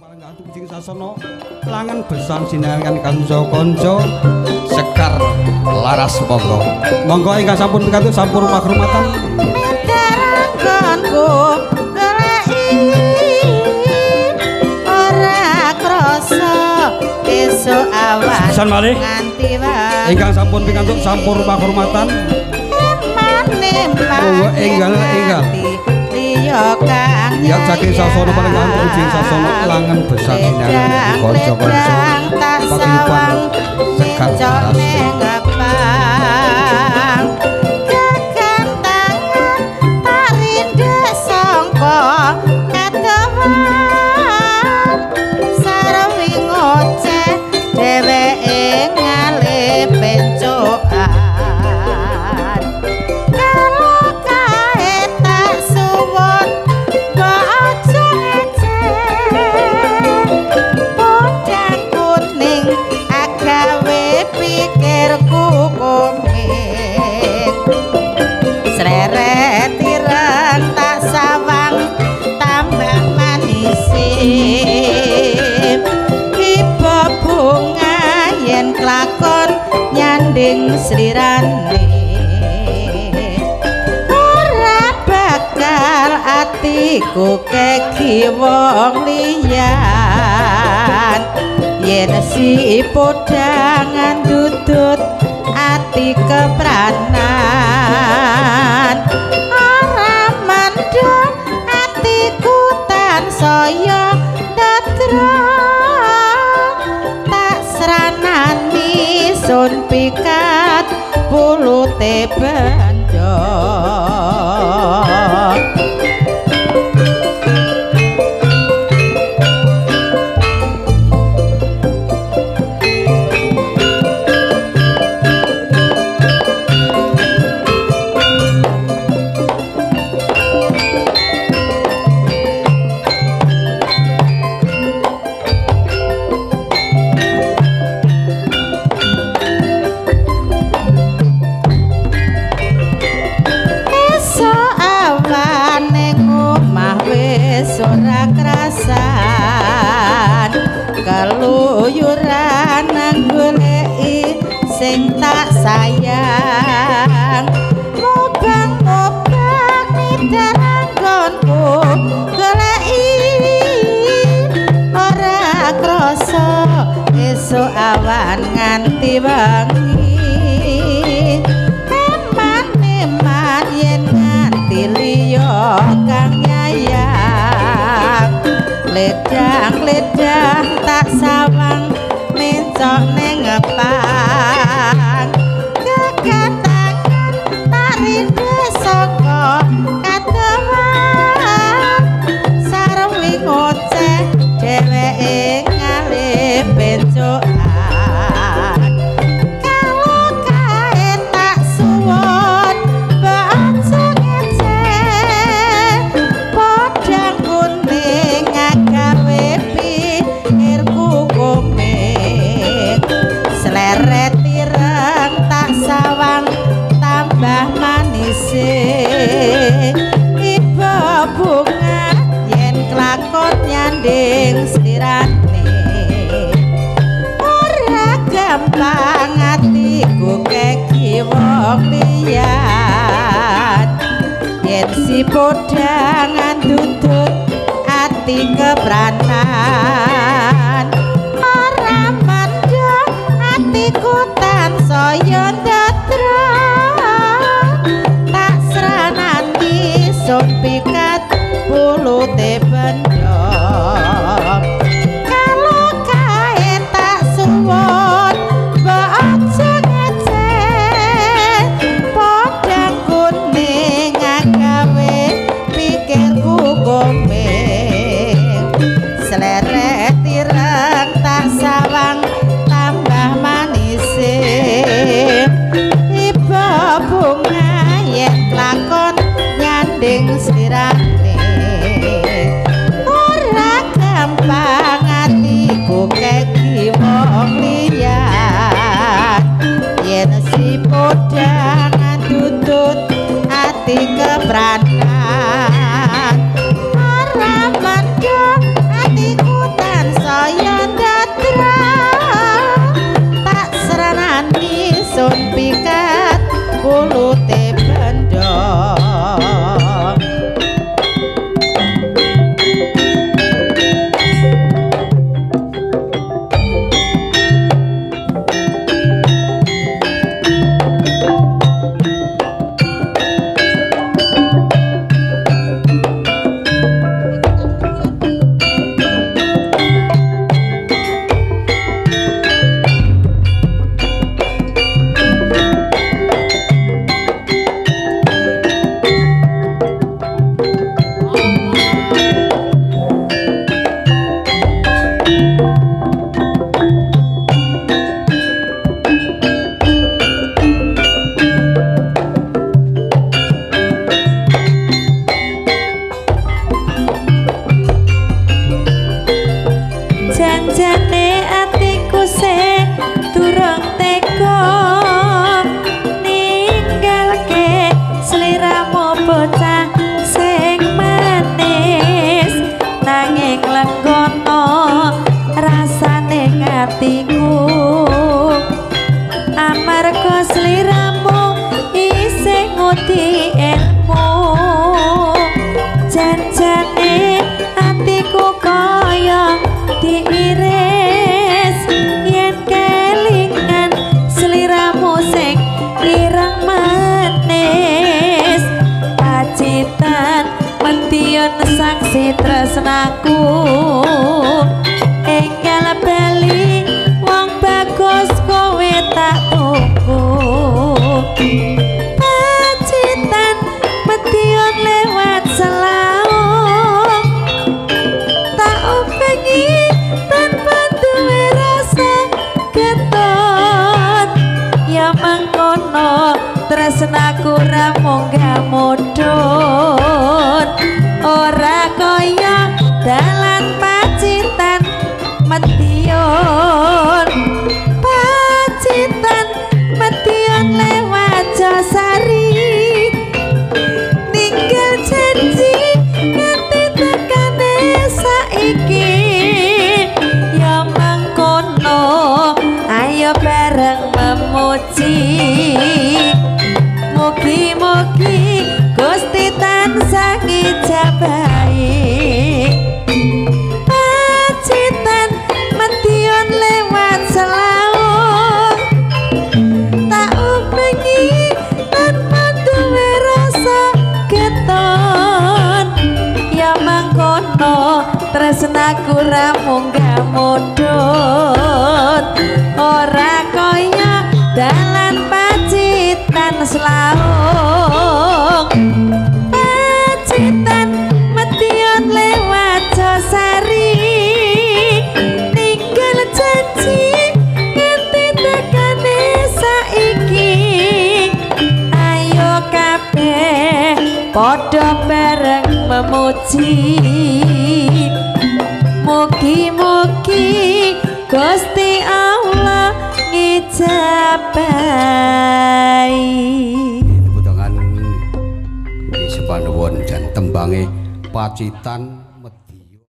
Palenggantu Jing Sasana langan besan sinengan kanca-kanca Sekar Laras monggo. Monggo ingkang sampun pikantuk sampun makrumatan. Nedaranganku goleki ora krasa esuk awan Pisan malih nganti wae. Ingkang sampun pikantuk sampun makrumatan. Oh, enggal. Ya saking sasana Palenggantu Jing Sasana langan besan sinengan kanca-kanca paguyuban Sekar Laras. Slirane ora bakal atiku keki wong liyan yen si podangan dudut ati kepranan ora mandhong atiku tansaya ndadra tak sranani sun pikat pulute bandha. Ora krasan keluyuran goleki sing tak sayang mobang-mobang nidanggonku goleki ora krasa esuk awan nganti wengi eman-eman yen nganti liya kang ledang tak sawang mencok ning ngepang kegatangan tak rindu saka katewan sarwi ngoceh dheweke ngalih bencokan kalau kae tak suwon baca ngeceh podang kuning gawe pikirku komik sleret tireng tak sawang tambah manis iba bunga yen kelakon nyanding slirane janjane atiku sing durung tega ninggalke sliramu bocah sing manis nanging lenggono rasane atiku amarga sliramu isih ngudi ilmu janjane atiku kaya diiris yen kelingan sliramu sing ireng manis pacitan mentiun saksi tresnaku enggal bali wong bagus kowe tak tunggu pacitan mentiun lewat selaung tak upengi tanpa duwe rasa getun ya mangkono tresnaku ra munggah mudhun ora kaya dalan pacitan metiun pacitan metiun lewat Josari ninggal janji nganti tekane saiki ya mangkono ayo bareng memuji mugi-mugi Gusti tansah ngijabahi pacitan mentiun lewat selaung tak upengi tanpa duwe rasa getun ya mangkono tresnaku ra munggah mudhun ora kaya dalan pacitan selaung pacitan metiun lewat Josari ninggal janji nganti tekane saiki ayo kabeh padha bareng memuji mugi-mugi Gusti Allah ngijabahi Potongan di sepanuwun dan tembange pacitan